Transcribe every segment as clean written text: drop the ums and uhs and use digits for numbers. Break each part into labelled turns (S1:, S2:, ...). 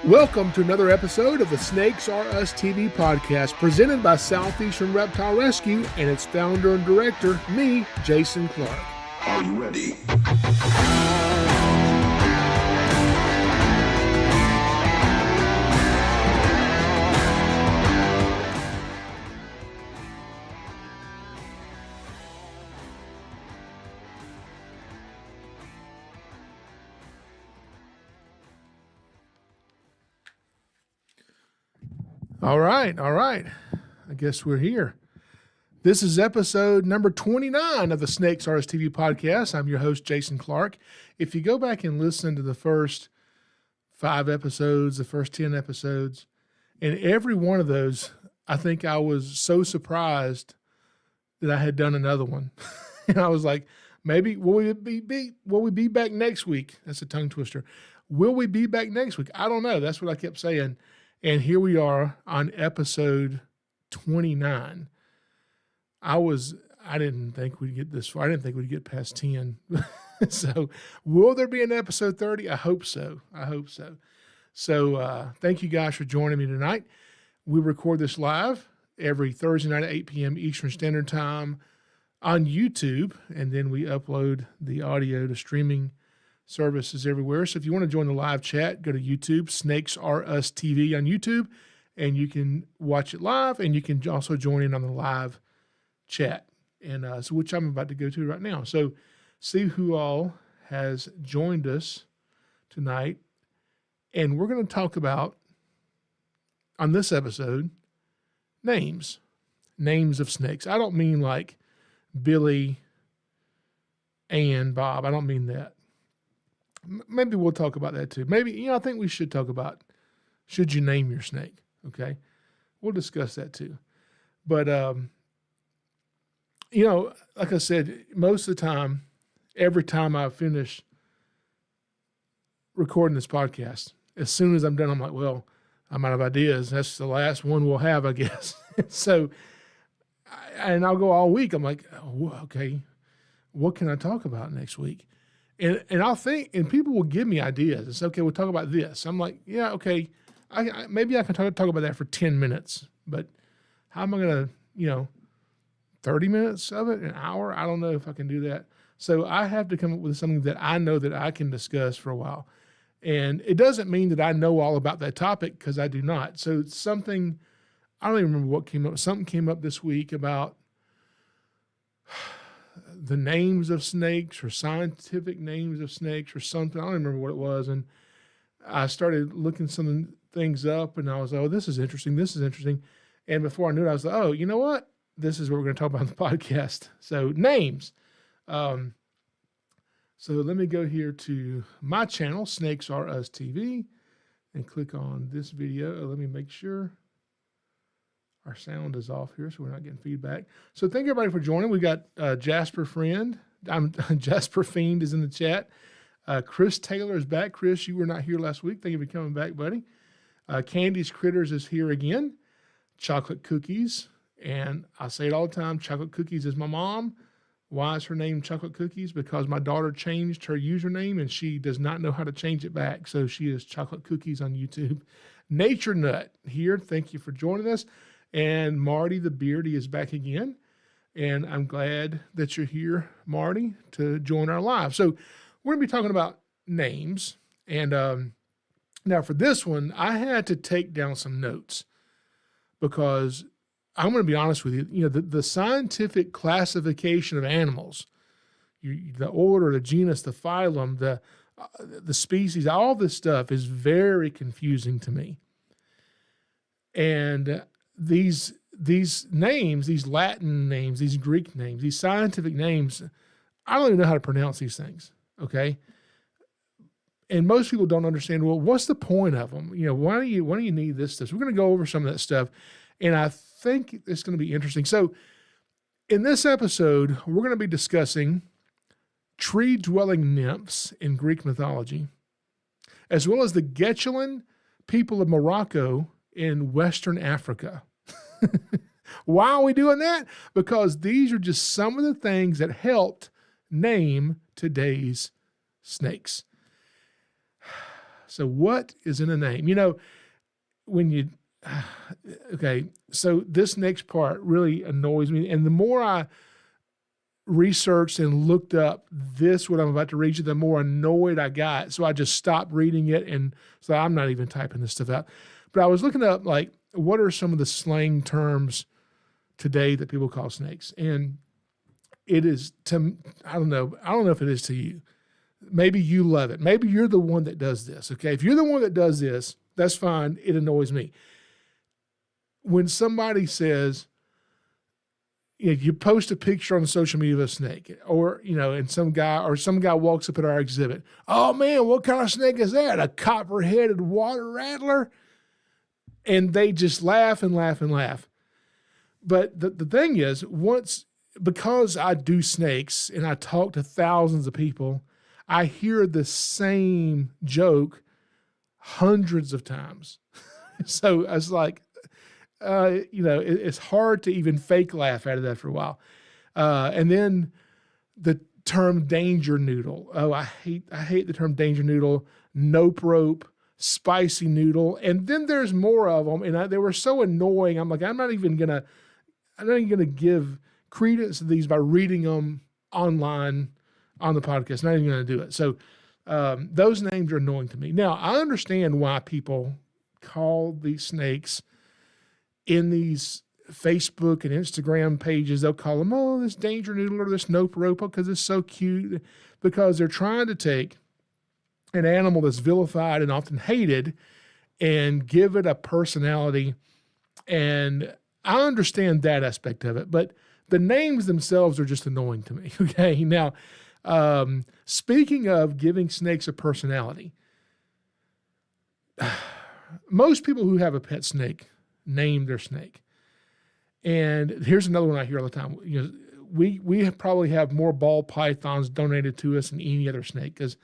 S1: Welcome to another episode of the Snakes Are Us TV Podcast, presented by Southeastern Reptile Rescue and its founder and director, me, Jason Clark.
S2: Are you ready?
S1: All right. I guess we're here. This is episode number 29 of the Snakes Are Us TV Podcast. I'm your host, Jason Clark. If you go back and listen to the first 5 episodes, the first 10 episodes, and every one of those, I think I was so surprised that I had done another one. And I was like, maybe, will we be back next week? That's a tongue twister. Will we be back next week? I don't know. That's what I kept saying. And here we are on episode 29. I didn't think we'd get this far. I didn't think we'd get past 10. So will there be an episode 30? I hope so. So thank you guys for joining me tonight. We record this live every Thursday night at 8 p.m. Eastern Standard Time on YouTube, and then we upload the audio to streaming services everywhere. So if you want to join the live chat, go to YouTube, Snakes Are Us TV on YouTube, and you can watch it live, and you can also join in on the live chat, and so which I'm about to go to right now. So see who all has joined us tonight, and we're going to talk about, on this episode, names of snakes. I don't mean like Billy and Bob. I don't mean that. Maybe we'll talk about that too. Maybe, I think we should talk about, should you name your snake? Okay. We'll discuss that too. But, like I said, most of the time, every time I finish recording this podcast, as soon as I'm done, I'm like, well, I'm out of ideas. That's the last one we'll have, I guess. So, and I'll go all week. I'm like, oh, okay, what can I talk about next week? And I'll think, and people will give me ideas. It's okay, we'll talk about this. I'm like, yeah, okay, maybe I can talk about that for 10 minutes, but how am I going to, 30 minutes of it, an hour? I don't know if I can do that. So I have to come up with something that I know that I can discuss for a while. And it doesn't mean that I know all about that topic, because I do not. So it's something, I don't even remember what came up. Something came up this week about the names of snakes, or scientific names of snakes, or something. I don't remember what it was. And I started looking some things up, and I was like, oh, this is interesting. And before I knew it, I was like, oh, you know what? This is what we're going to talk about on the podcast. So names. So let me go here to my channel, Snakes Are Us TV, and click on this video. Let me make sure our sound is off here so we're not getting feedback. So thank everybody for joining. We got Jasper Friend. Jasper Fiend is in the chat. Chris Taylor is back. Chris, you were not here last week. Thank you for coming back, buddy. Candy's Critters is here again. Chocolate Cookies. And I say it all the time, Chocolate Cookies is my mom. Why is her name Chocolate Cookies? Because my daughter changed her username and she does not know how to change it back. So she is Chocolate Cookies on YouTube. Nature Nut here. Thank you for joining us. And Marty the Beardy is back again. And I'm glad that you're here, Marty, to join our live. So we're going to be talking about names. And now for this one, I had to take down some notes, because I'm going to be honest with you, the scientific classification of animals, the order, the genus, the phylum, the species, all this stuff is very confusing to me. And these names, these Latin names, these Greek names, these scientific names, I don't even know how to pronounce these things, okay? And most people don't understand, well, what's the point of them? Why do you need this stuff? So we're going to go over some of that stuff, and I think it's going to be interesting. So in this episode, we're going to be discussing tree-dwelling nymphs in Greek mythology, as well as the Getulin people of Morocco in Western Africa. Why are we doing that? Because these are just some of the things that helped name today's snakes. So what is in a name? When you, okay, so this next part really annoys me. And the more I researched and looked up what I'm about to read you, the more annoyed I got. So I just stopped reading it. And so I'm not even typing this stuff out. But I was looking up, like, what are some of the slang terms today that people call snakes? And it is I don't know if it is to you. Maybe you love it. Maybe you're the one that does this. Okay. If you're the one that does this, that's fine. It annoys me. When somebody says, you post a picture on social media of a snake, or, and some guy walks up at our exhibit. Oh man, what kind of snake is that? A copper-headed water rattler? And they just laugh and laugh and laugh. But the thing is, because I do snakes and I talk to thousands of people, I hear the same joke hundreds of times. So I was like, it's hard to even fake laugh out of that for a while. And then the term danger noodle. Oh, I hate the term danger noodle, nope rope, spicy noodle. And then there's more of them. And they were so annoying. I'm like, I'm not even going to give credence to these by reading them online on the podcast. I'm not even going to do it. So those names are annoying to me. Now, I understand why people call these snakes in these Facebook and Instagram pages. They'll call them, oh, this danger noodle or this nope rope, because it's so cute, because they're trying to take an animal that's vilified and often hated and give it a personality. And I understand that aspect of it, but the names themselves are just annoying to me. Okay. Now, speaking of giving snakes a personality, most people who have a pet snake name their snake. And here's another one I hear all the time. We probably have more ball pythons donated to us than any other snake, because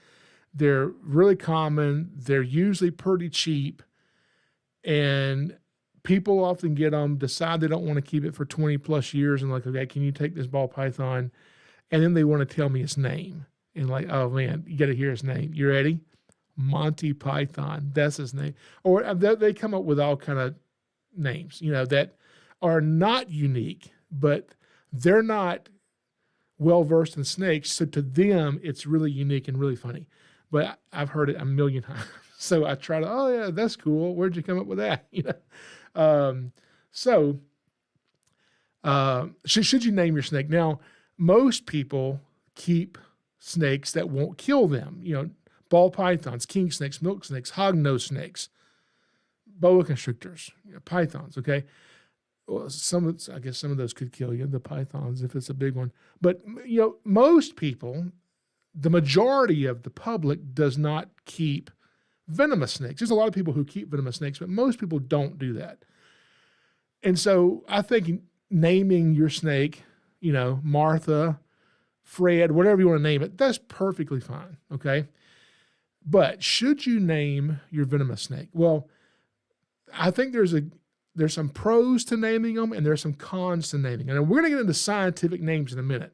S1: they're really common. They're usually pretty cheap, and people often get them, decide they don't want to keep it for 20 plus years, and like, okay, can you take this ball python? And then they want to tell me its name. And like, oh man, you got to hear his name. You ready? Monty Python. That's his name. Or they come up with all kind of names, that are not unique, but they're not well-versed in snakes. So to them, it's really unique and really funny. But I've heard it a million times. So I try to, oh yeah, that's cool. Where'd you come up with that? Should you name your snake? Now, most people keep snakes that won't kill them. Ball pythons, king snakes, milk snakes, hognose snakes, boa constrictors, pythons. Okay. Well, I guess some of those could kill you, the pythons, if it's a big one. But, most people, the majority of the public does not keep venomous snakes. There's a lot of people who keep venomous snakes, but most people don't do that. And so I think naming your snake, Martha, Fred, whatever you want to name it, that's perfectly fine. Okay. But should you name your venomous snake? Well, I think there's some pros to naming them, and there's some cons to naming them. And we're going to get into scientific names in a minute,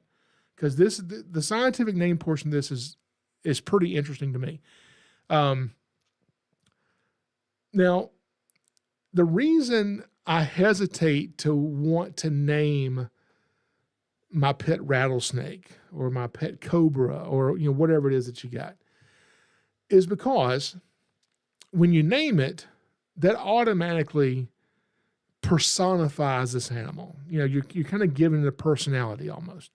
S1: because the scientific name portion of this is pretty interesting to me. Now, the reason I hesitate to want to name my pet rattlesnake or my pet cobra or whatever it is that you got is because when you name it, that automatically personifies this animal. You're kind of giving it a personality almost.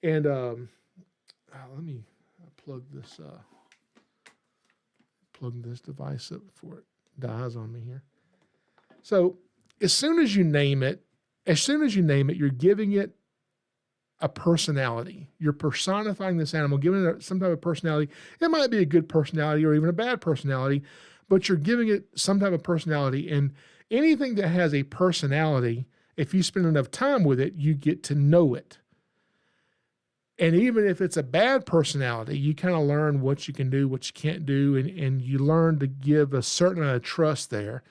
S1: And let me plug this device up before it dies on me here. So as soon as you name it, you're giving it a personality. You're personifying this animal, giving it some type of personality. It might be a good personality or even a bad personality, but you're giving it some type of personality. And anything that has a personality, if you spend enough time with it, you get to know it. And even if it's a bad personality, you kind of learn what you can do, what you can't do, and you learn to give a certain amount of trust there.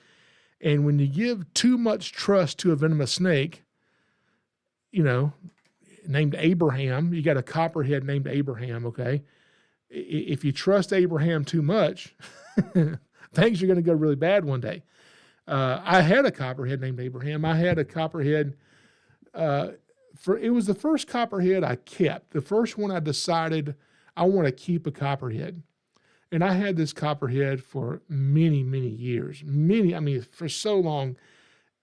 S1: And when you give too much trust to a venomous snake, named Abraham, you got a copperhead named Abraham, okay? If you trust Abraham too much, things are going to go really bad one day. I had a copperhead named Abraham. I had a copperhead, it was the first copperhead I kept. The first one I decided I want to keep a copperhead. And I had this copperhead for many, many years. For so long.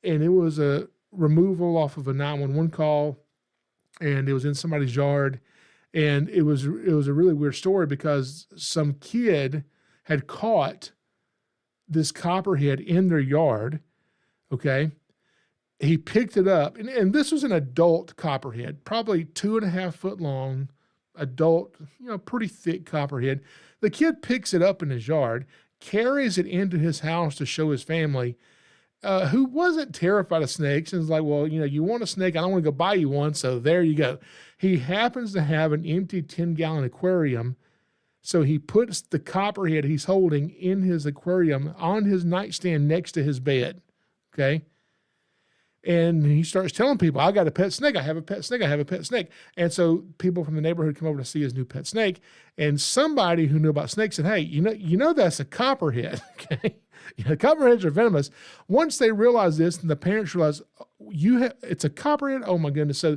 S1: And it was a removal off of a 911 call, and it was in somebody's yard. And it was a really weird story because some kid had caught this copperhead in their yard, okay? He picked it up, and this was an adult copperhead, probably 2.5 foot long, adult, pretty thick copperhead. The kid picks it up in his yard, carries it into his house to show his family, who wasn't terrified of snakes, and was like, well, you want a snake, I don't want to go buy you one, so there you go. He happens to have an empty 10-gallon aquarium, so he puts the copperhead he's holding in his aquarium on his nightstand next to his bed, okay? And he starts telling people, I got a pet snake, I have a pet snake, I have a pet snake. And so people from the neighborhood come over to see his new pet snake, and somebody who knew about snakes said, hey, you know that's a copperhead, okay? Copperheads are venomous. Once they realize this, and the parents realize, it's a copperhead, oh my goodness. So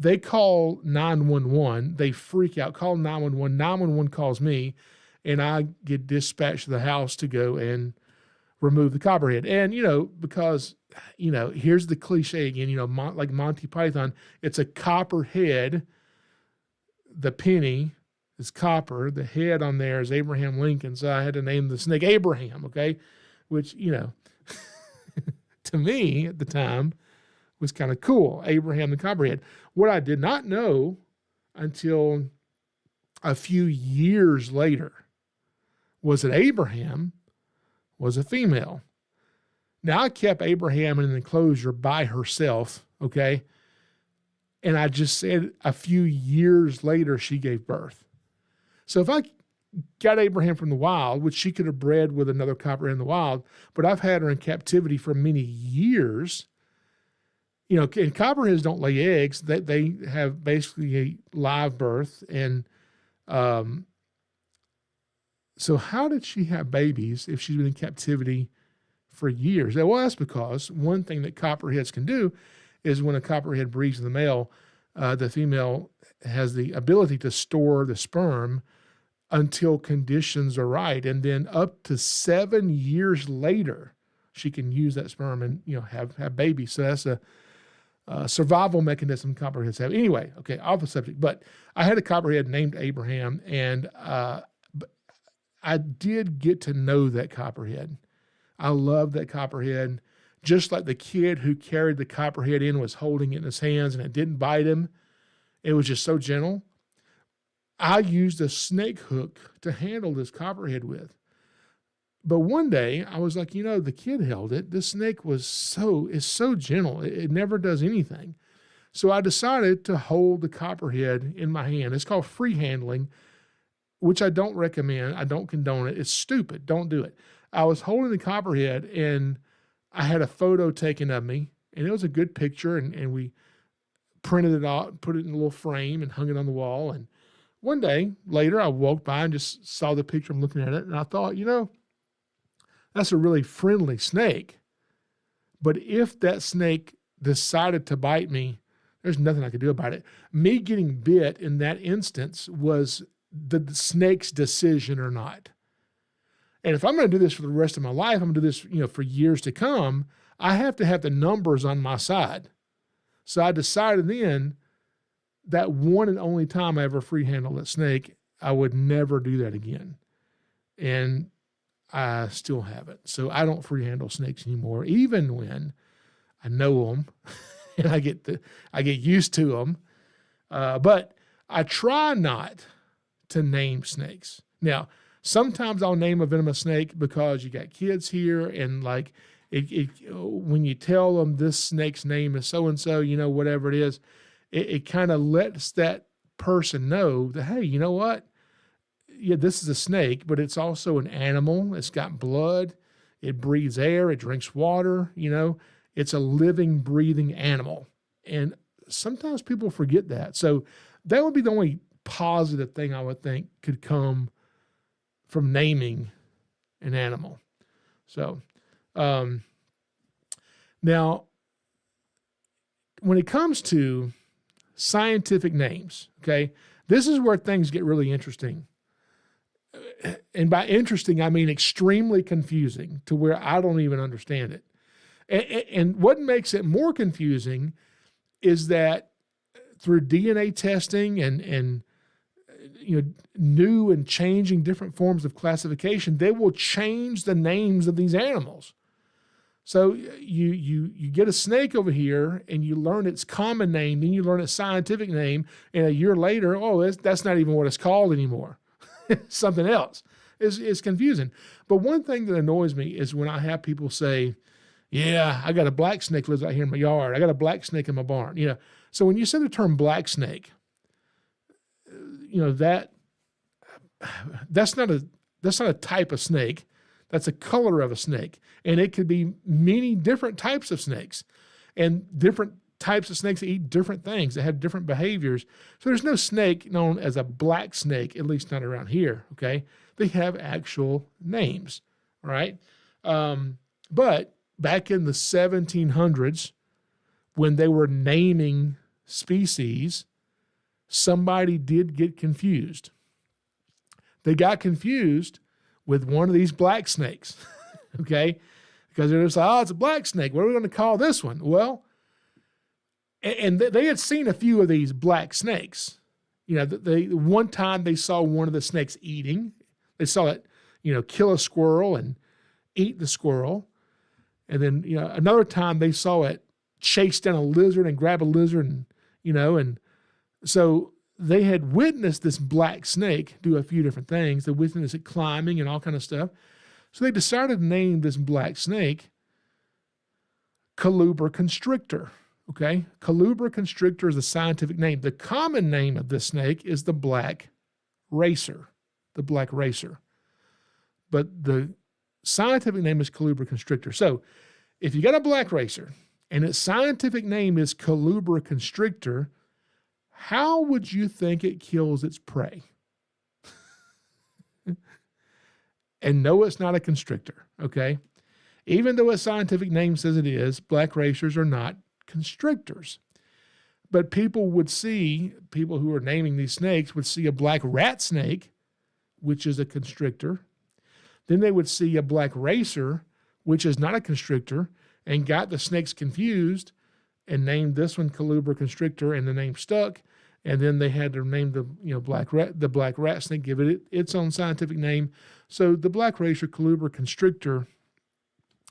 S1: they call 911. They freak out, call 911. 911 calls me, and I get dispatched to the house to go and remove the copperhead. And, because, here's the cliche again, like Monty Python, it's a copperhead. The penny is copper. The head on there is Abraham Lincoln. So I had to name the snake Abraham, okay? Which, to me at the time was kind of cool. Abraham the copperhead. What I did not know until a few years later was that Abraham was a female. Now, I kept Abraham in an enclosure by herself, okay? And I just said a few years later, she gave birth. So if I got Abraham from the wild, which she could have bred with another copperhead in the wild, but I've had her in captivity for many years, and copperheads don't lay eggs. They have basically a live birth. And so how did she have babies if she's been in captivity for years? Well, that's because one thing that copperheads can do is when a copperhead breeds the male, the female has the ability to store the sperm until conditions are right. And then up to 7 years later, she can use that sperm and, have babies. So that's a survival mechanism copperheads have. Anyway, okay, off the subject. But I had a copperhead named Abraham, and I did get to know that copperhead. I love that copperhead. Just like the kid who carried the copperhead in was holding it in his hands and it didn't bite him. It was just so gentle. I used a snake hook to handle this copperhead with. But one day I was like, the kid held it. This snake is so gentle. It never does anything. So I decided to hold the copperhead in my hand. It's called free handling, which I don't recommend. I don't condone it. It's stupid. Don't do it. I was holding the copperhead, and I had a photo taken of me, and it was a good picture, and we printed it out, put it in a little frame, and hung it on the wall. And one day later, I walked by and just saw the picture. I'm looking at it, and I thought, that's a really friendly snake. But if that snake decided to bite me, there's nothing I could do about it. Me getting bit in that instance was the snake's decision or not. And if I'm going to do this for the rest of my life, I'm going to do this, for years to come, I have to have the numbers on my side. So I decided then that one and only time I ever free handled that snake, I would never do that again. And I still haven't. So I don't free handle snakes anymore, even when I know them and I get used to them. But I try not to name snakes. Now, sometimes I'll name a venomous snake because you got kids here, and like when you tell them this snake's name is so-and-so, whatever it is, it kind of lets that person know that, hey, you know what? Yeah, this is a snake, but it's also an animal. It's got blood. It breathes air. It drinks water. It's a living, breathing animal. And sometimes people forget that. So that would be the only positive thing I would think could come from naming an animal. So now, when it comes to scientific names, okay, this is where things get really interesting. And by interesting, I mean extremely confusing to where I don't even understand it. And what makes it more confusing is that through DNA testing and new and changing different forms of classification, they will change the names of these animals. So you get a snake over here and you learn its common name, then you learn its scientific name, and a year later, that's not even what it's called anymore. Something else. It's confusing. But one thing that annoys me is when I have people say, yeah, I got a black snake lives out here in my yard. I got a black snake in my barn. So when you say the term black snake, that's not a type of snake. That's a color of a snake. And it could be many different types of snakes and different types of snakes that eat different things, that have different behaviors. So there's no snake known as a black snake, at least not around here, okay? They have actual names, all right? But back in the 1700s, when they were naming species, somebody did get confused. They got confused with one of these black snakes, okay? Because they're just like, it's a black snake. What are we going to call this one? Well, and they had seen a few of these black snakes. One time they saw one of the snakes eating. They saw it, kill a squirrel and eat the squirrel. And then, another time they saw it chase down a lizard and grab a lizard and so they had witnessed this black snake do a few different things. They witnessed it climbing and all kind of stuff. So they decided to name this black snake Colubra constrictor. Okay, Colubra constrictor is a scientific name. The common name of this snake is the black racer, But the scientific name is Colubra constrictor. So if you got a black racer and its scientific name is Colubra constrictor, how would you think it kills its prey? And no, it's not a constrictor, okay? Even though its scientific name says it is, black racers are not constrictors. But people who are naming these snakes would see a black rat snake, which is a constrictor. Then they would see a black racer, which is not a constrictor, and got the snakes confused and named this one Colubra constrictor, and the name stuck. And then they had to name the black rat snake, give it its own scientific name. So the black racer Colubra constrictor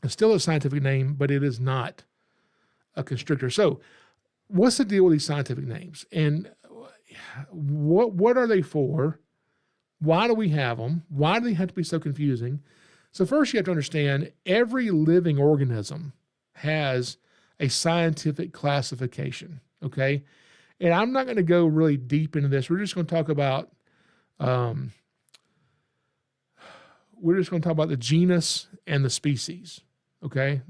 S1: is still a scientific name, but it is not a constrictor. So what's the deal with these scientific names? And what are they for? Why do we have them? Why do they have to be so confusing? So first you have to understand every living organism has a scientific classification, okay? And I'm not going to go really deep into this. We're just going to talk about the genus and the species, okay?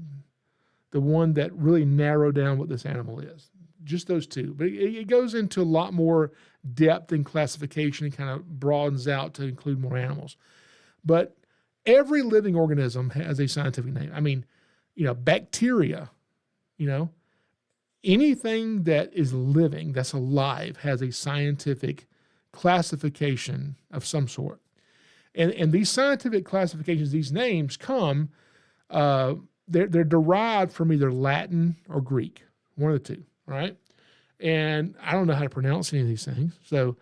S1: The one that really narrowed down what this animal is. Just those two. But it goes into a lot more depth and classification and kind of broadens out to include more animals. But every living organism has a scientific name. I mean, bacteria, anything that is living, that's alive, has a scientific classification of some sort. And these scientific classifications, these names come, they're derived from either Latin or Greek, one of the two, right? And I don't know how to pronounce any of these things. So,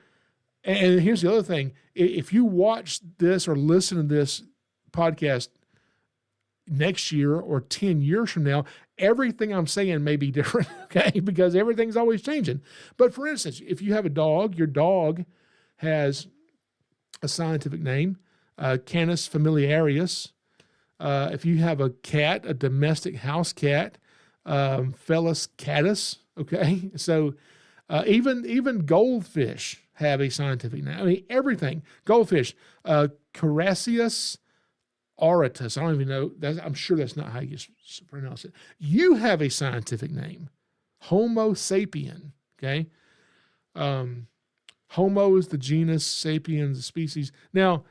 S1: and here's the other thing. If you watch this or listen to this podcast next year or 10 years from now, everything I'm saying may be different, okay? Because everything's always changing. But for instance, if you have a dog, your dog has a scientific name, Canis familiaris. If you have a cat, a domestic house cat, Felis catus, okay? So even goldfish have a scientific name. I mean, everything. Goldfish, Carassius auratus. I don't even know. I'm sure that's not how you pronounce it. You have a scientific name, Homo sapien, okay? Homo is the genus, sapiens the species. Now,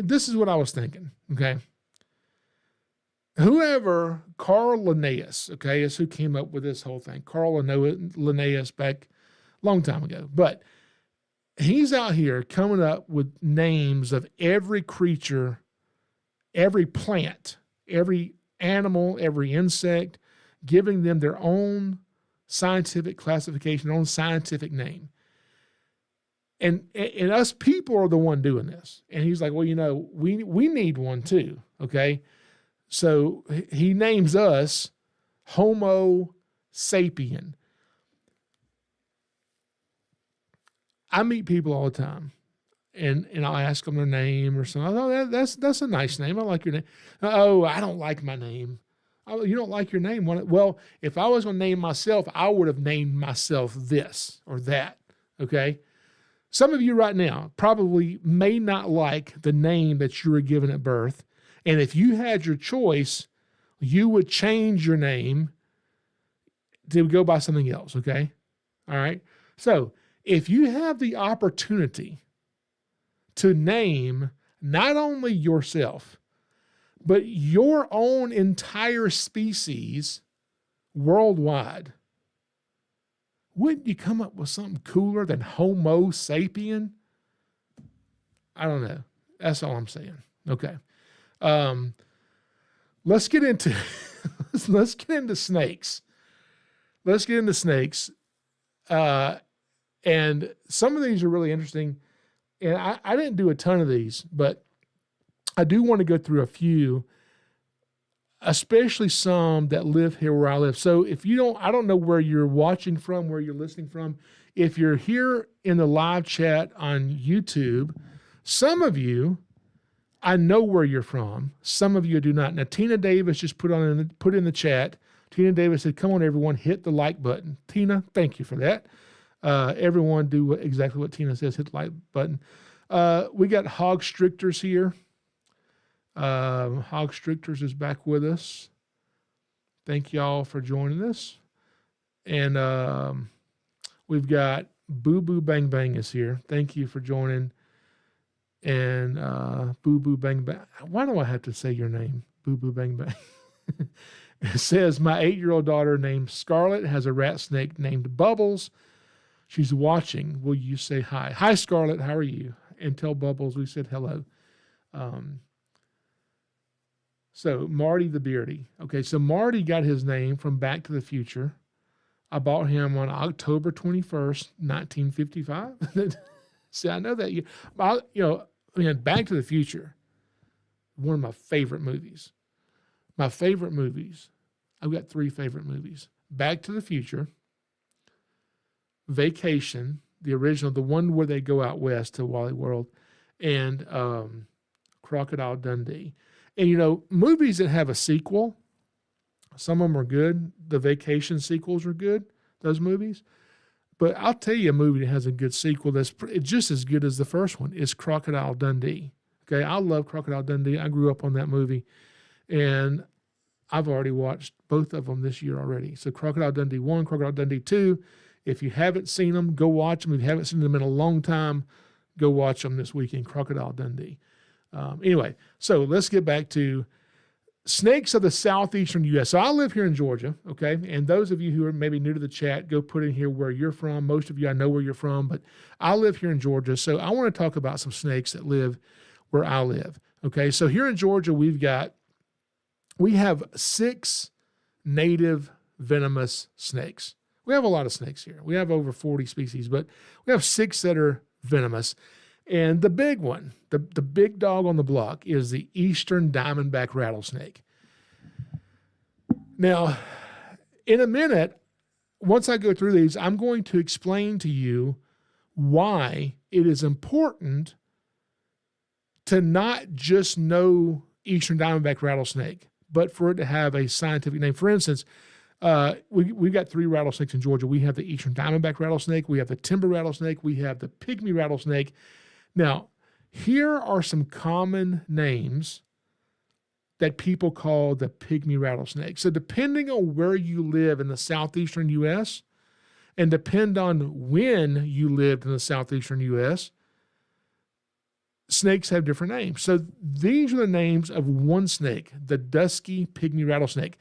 S1: this is what I was thinking, okay? Whoever, Carl Linnaeus, okay, is who came up with this whole thing. Carl Linnaeus back a long time ago. But he's out here coming up with names of every creature, every plant, every animal, every insect, giving them their own scientific classification, their own scientific name. And us people are the one doing this. And he's like, well, we need one too, okay? So he names us Homo sapien. I meet people all the time, and I'll ask them their name or something. Oh, that's a nice name. I like your name. Oh, I don't like my name. Oh, you don't like your name? Well, if I was going to name myself, I would have named myself this or that, okay? Some of you right now probably may not like the name that you were given at birth. And if you had your choice, you would change your name to go by something else, okay? All right? So if you have the opportunity to name not only yourself, but your own entire species worldwide, wouldn't you come up with something cooler than Homo sapien? I don't know. That's all I'm saying. Okay. Let's get into let's get into snakes. Let's get into snakes. And some of these are really interesting. And I didn't do a ton of these, but I do want to go through a few, especially some that live here where I live. So if you don't, I don't know where you're watching from, where you're listening from. If you're here in the live chat on YouTube, some of you, I know where you're from. Some of you do not. Now, Tina Davis just put in the chat. Tina Davis said, come on, everyone, hit the like button. Tina, thank you for that. Everyone do exactly what Tina says, hit the like button. We got Hog Strictors here. Hog Strictors is back with us. Thank y'all for joining us. And we've got Boo Boo Bang Bang is here. Thank you for joining. And Boo Boo Bang Bang. Why do I have to say your name? Boo Boo Bang Bang. It says, my 8-year-old daughter named Scarlett has a rat snake named Bubbles. She's watching. Will you say hi? Hi, Scarlett. How are you? And tell Bubbles we said hello. So Marty the Beardy. Okay, so Marty got his name from Back to the Future. I bought him on October 21st, 1955. See, I know that. Back to the Future, one of my favorite movies. My favorite movies. I've got 3 favorite movies. Back to the Future, Vacation, the original, the one where they go out west to Wally World, and Crocodile Dundee. And, movies that have a sequel, some of them are good. The Vacation sequels are good, those movies. But I'll tell you a movie that has a good sequel that's just as good as the first one is Crocodile Dundee. Okay, I love Crocodile Dundee. I grew up on that movie. And I've already watched both of them this year already. So Crocodile Dundee 1, Crocodile Dundee 2. If you haven't seen them, go watch them. If you haven't seen them in a long time, go watch them this weekend, Crocodile Dundee. Anyway, so let's get back to snakes of the southeastern U.S. So I live here in Georgia, okay? And those of you who are maybe new to the chat, go put in here where you're from. Most of you, I know where you're from, but I live here in Georgia. So I want to talk about some snakes that live where I live, okay? So here in Georgia, we have 6 native venomous snakes. We have a lot of snakes here. We have over 40 species, but we have 6 that are venomous. And the big one, the big dog on the block, is the eastern diamondback rattlesnake. Now, in a minute, once I go through these, I'm going to explain to you why it is important to not just know eastern diamondback rattlesnake, but for it to have a scientific name. For instance, we've got 3 rattlesnakes in Georgia. We have the eastern diamondback rattlesnake, we have the timber rattlesnake, we have the pygmy rattlesnake. Now, here are some common names that people call the pygmy rattlesnake. So depending on where you live in the southeastern U.S. and depend on when you lived in the southeastern U.S., snakes have different names. So these are the names of one snake, the dusky pygmy rattlesnake.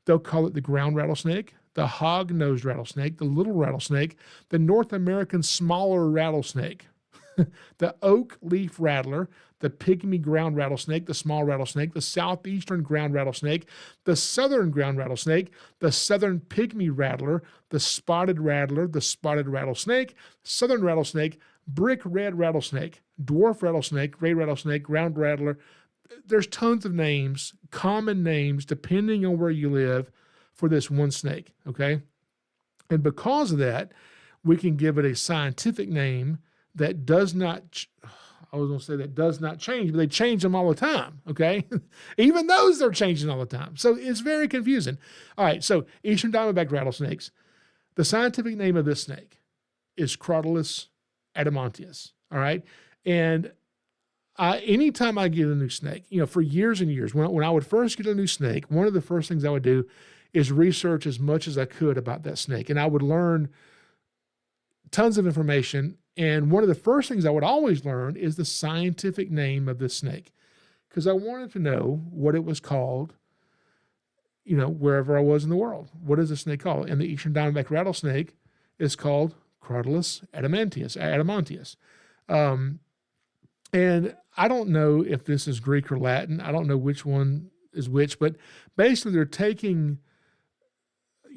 S1: They'll call it the ground rattlesnake, the hog-nosed rattlesnake, the little rattlesnake, the North American smaller rattlesnake, the oak leaf rattler, the pygmy ground rattlesnake, the small rattlesnake, the southeastern ground rattlesnake, the southern ground rattlesnake, the southern pygmy rattler, the spotted rattlesnake, southern rattlesnake, brick red rattlesnake, dwarf rattlesnake, gray rattlesnake, ground rattler. There's tons of names, common names, depending on where you live for this one snake, okay? And because of that, we can give it a scientific name that does not, I was going to say that does not change, but they change them all the time, okay? Even those they're changing all the time. So it's very confusing. All right, so eastern diamondback rattlesnakes. The scientific name of this snake is Crotalus adamantius, all right? And anytime I get a new snake, for years and years, when I would first get a new snake, one of the first things I would do is research as much as I could about that snake. And I would learn tons of information. And one of the first things I would always learn is the scientific name of this snake, because I wanted to know what it was called, wherever I was in the world. What is the snake called? And the eastern diamondback rattlesnake is called Crotalus adamantius. And I don't know if this is Greek or Latin. I don't know which one is which, but basically they're taking,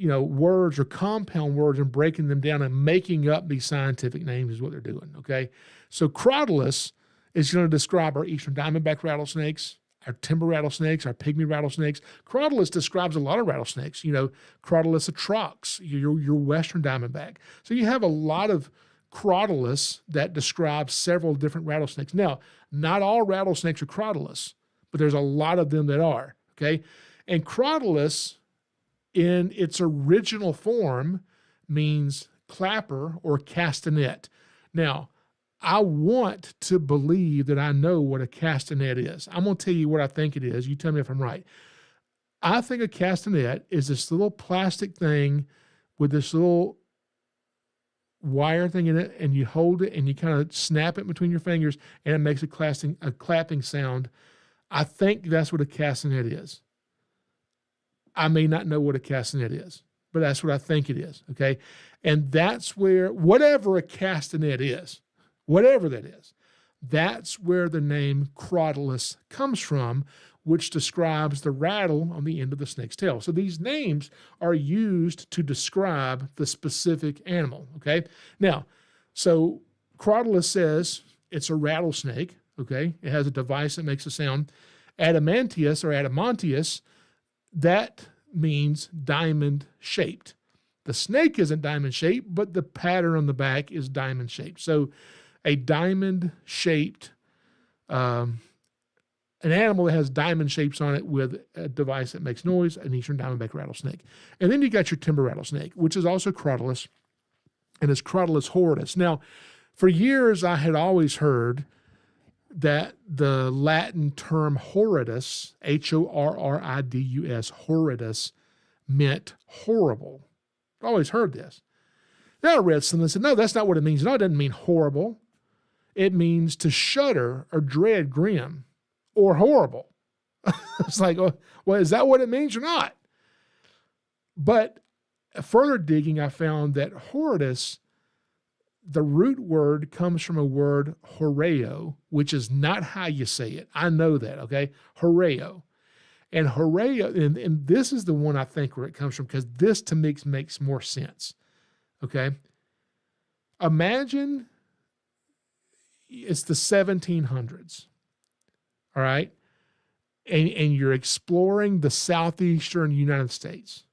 S1: words or compound words and breaking them down and making up these scientific names is what they're doing, okay? So Crotalus is going to describe our eastern diamondback rattlesnakes, our timber rattlesnakes, our pygmy rattlesnakes. Crotalus describes a lot of rattlesnakes, Crotalus atrox, your western diamondback. So you have a lot of Crotalus that describes several different rattlesnakes. Now, not all rattlesnakes are Crotalus, but there's a lot of them that are, okay? And Crotalus, in its original form, means clapper or castanet. Now, I want to believe that I know what a castanet is. I'm going to tell you what I think it is. You tell me if I'm right. I think a castanet is this little plastic thing with this little wire thing in it, and you hold it and you kind of snap it between your fingers, and it makes a clapping sound. I think that's what a castanet is. I may not know what a castanet is, but that's what I think it is, okay? And that's where, whatever a castanet is, whatever that is, that's where the name Crotalus comes from, which describes the rattle on the end of the snake's tail. So these names are used to describe the specific animal, okay? Now, so Crotalus says it's a rattlesnake, okay? It has a device that makes a sound. Adamantius, that means diamond-shaped. The snake isn't diamond-shaped, but the pattern on the back is diamond-shaped. So a diamond-shaped, an animal that has diamond shapes on it with a device that makes noise, an eastern diamondback rattlesnake. And then you got your timber rattlesnake, which is also Crotalus, and it's Crotalus horridus. Now, for years, I had always heard that the Latin term horridus, Horridus, horridus, meant horrible. I always heard this. Then I read something and said, no, that's not what it means. No, it doesn't mean horrible. It means to shudder or dread grim or horrible. It's like, well, is that what it means or not? But further digging, I found that horridus, the root word comes from a word horreo, which is not how you say it. I know that, okay? Horreo. And horreo, and this is the one I think where it comes from, because this to me makes more sense, okay? Imagine it's the 1700s, all right? And you're exploring the southeastern United States,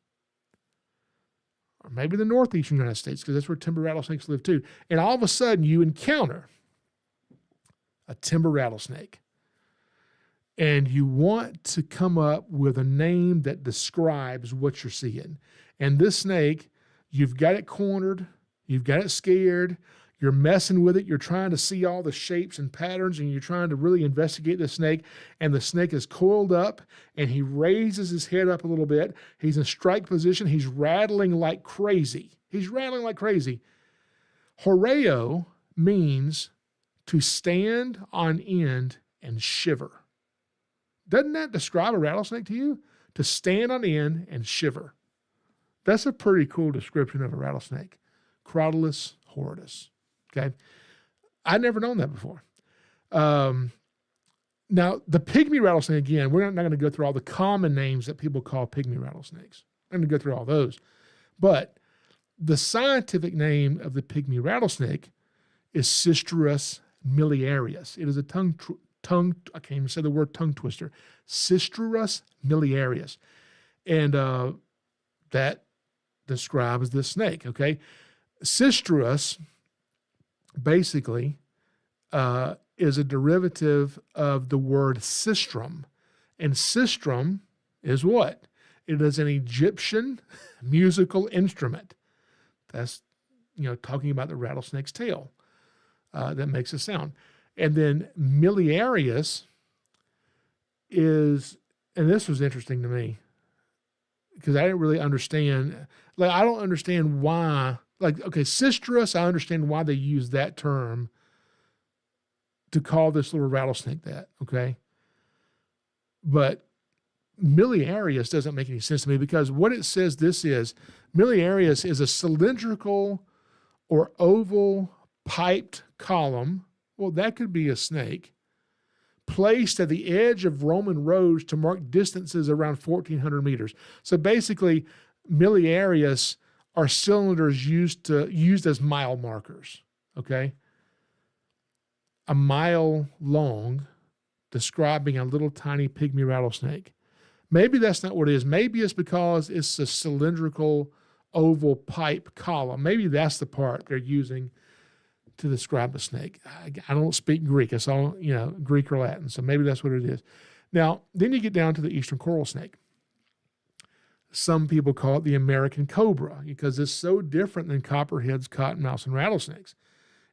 S1: or maybe the northeastern United States, because that's where timber rattlesnakes live too. And all of a sudden you encounter a timber rattlesnake, and you want to come up with a name that describes what you're seeing. And this snake, you've got it cornered, you've got it scared, you're messing with it, you're trying to see all the shapes and patterns, and you're trying to really investigate the snake, and the snake is coiled up, and he raises his head up a little bit. He's in strike position. He's rattling like crazy. Horreo means to stand on end and shiver. Doesn't that describe a rattlesnake to you? To stand on end and shiver. That's a pretty cool description of a rattlesnake. Crotalus horridus. Okay. I'd never known that before. Now, the pygmy rattlesnake, again, we're not going to go through all the common names that people call pygmy rattlesnakes. I'm going to go through all those. But the scientific name of the pygmy rattlesnake is Cistrus miliarius. It is a tongue, I can't even say the word tongue twister. Cistrus miliarius. And that describes this snake, okay? Cistrus basically is a derivative of the word sistrum. And sistrum is what? It is an Egyptian musical instrument. That's, talking about the rattlesnake's tail that makes a sound. And then miliarius is, and this was interesting to me because I didn't really understand. Like, I don't understand why. Like, okay, cistrus, I understand why they use that term to call this little rattlesnake that, okay? But miliarius doesn't make any sense to me because what it says this is, miliarius is a cylindrical or oval piped column. Well, that could be a snake, placed at the edge of Roman roads to mark distances around 1,400 meters. So basically, miliarius are cylinders used as mile markers, okay? A mile long, describing a little tiny pygmy rattlesnake. Maybe that's not what it is. Maybe it's because it's a cylindrical oval pipe column. Maybe that's the part they're using to describe the snake. I don't speak Greek. It's all, Greek or Latin. So maybe that's what it is. Now, then you get down to the eastern coral snake. Some people call it the American cobra because it's so different than copperheads, cottonmouths, and rattlesnakes.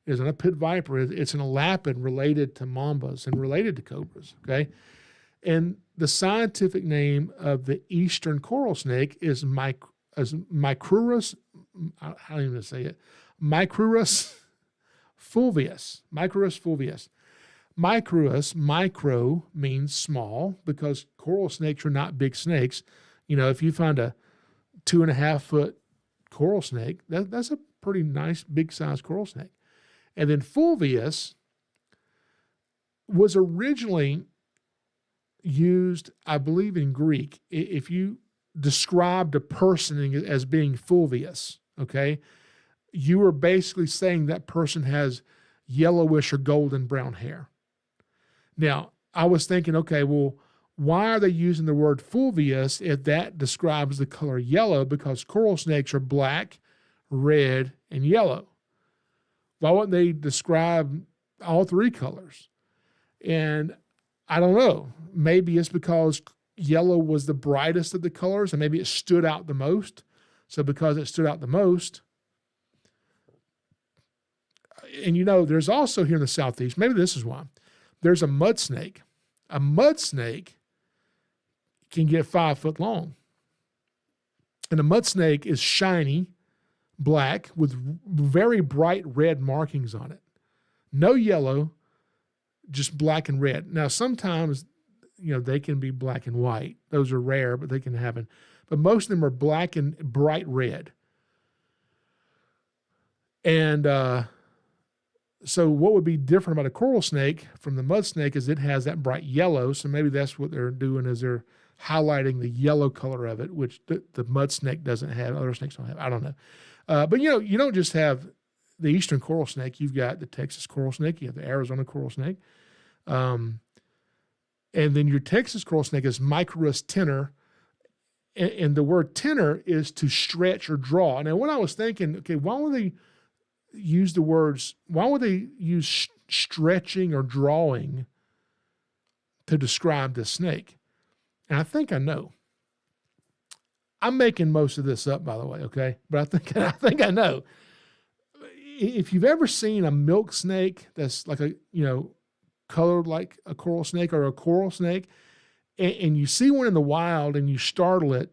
S1: It isn't a pit viper. It's an elapid related to mambas and related to cobras, okay? And the scientific name of the eastern coral snake is Micrurus, I don't even say it, Micrurus fulvius. Micrurus fulvius. Micrurus, micro means small because coral snakes are not big snakes. If you find a 2.5 foot coral snake, that's a pretty nice big size coral snake. And then fulvius was originally used, I believe, in Greek. If you described a person as being fulvius, okay, you were basically saying that person has yellowish or golden brown hair. Now, I was thinking, okay, well, why are they using the word fulvius if that describes the color yellow? Because coral snakes are black, red, and yellow. Why wouldn't they describe all three colors? And I don't know. Maybe it's because yellow was the brightest of the colors and maybe it stood out the most. So because it stood out the most, and there's also here in the Southeast, maybe this is why, there's a mud snake. A mud snake can get 5 foot long. And a mud snake is shiny, black, with very bright red markings on it. No yellow, just black and red. Now, sometimes, they can be black and white. Those are rare, but they can happen. But most of them are black and bright red. And so what would be different about a coral snake from the mud snake is it has that bright yellow. So maybe that's what they're doing is they're highlighting the yellow color of it, which the mud snake doesn't have. Other snakes don't have. I don't know. But, you don't just have the eastern coral snake. You've got the Texas coral snake. You have the Arizona coral snake. And then your Texas coral snake is Micrurus tenor. And the word tenor is to stretch or draw. Now, when I was thinking, okay, why would they use stretching or drawing to describe this snake? And I think I know. I'm making most of this up, by the way, okay? But I think I know. If you've ever seen a milk snake that's like colored like a coral snake or a coral snake, and you see one in the wild and you startle it,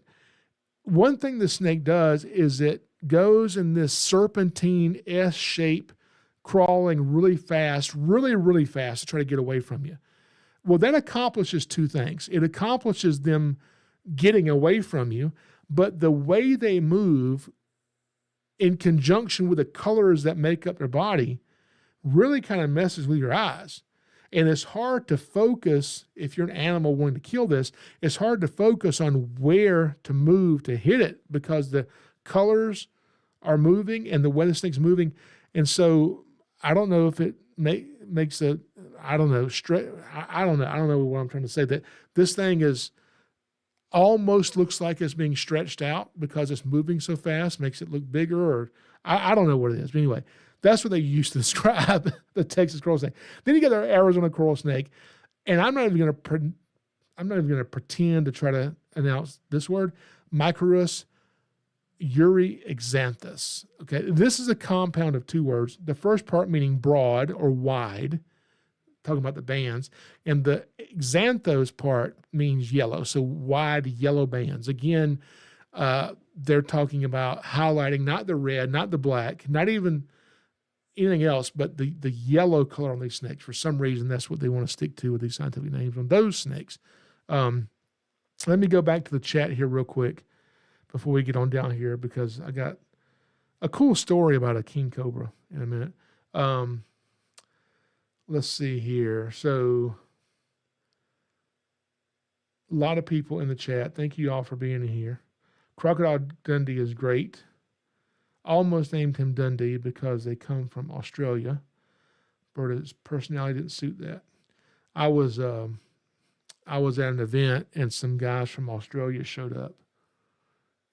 S1: one thing the snake does is it goes in this serpentine S-shape crawling really fast, really, really fast to try to get away from you. Well, that accomplishes two things. It accomplishes them getting away from you, but the way they move in conjunction with the colors that make up their body really kind of messes with your eyes. And it's hard to focus, if you're an animal wanting to kill this, it's hard to focus on where to move to hit it because the colors are moving and the way the snake's moving. And so I don't know if it makes a, I don't know what I'm trying to say. That this thing is almost looks like it's being stretched out because it's moving so fast, makes it look bigger, or I don't know what it is. But anyway, that's what they used to describe the Texas coral snake. Then you get our Arizona coral snake, and I'm not even going to pretend to try to announce this word, Micrurus urixanthus. Okay, this is a compound of two words. The first part meaning broad or wide, talking about the bands, and the xanthos part means yellow, so wide yellow bands. Again, they're talking about highlighting not the red, not the black, not even anything else, but the yellow color on these snakes. For some reason, that's what they want to stick to with these scientific names on those snakes. Let me go back to the chat here real quick before we get on down here, because I got a cool story about a king cobra in a minute. Let's see here. So a lot of people in the chat. Thank you all for being here. Crocodile Dundee is great. Almost named him Dundee because they come from Australia, but his personality didn't suit that. I was at an event and some guys from Australia showed up.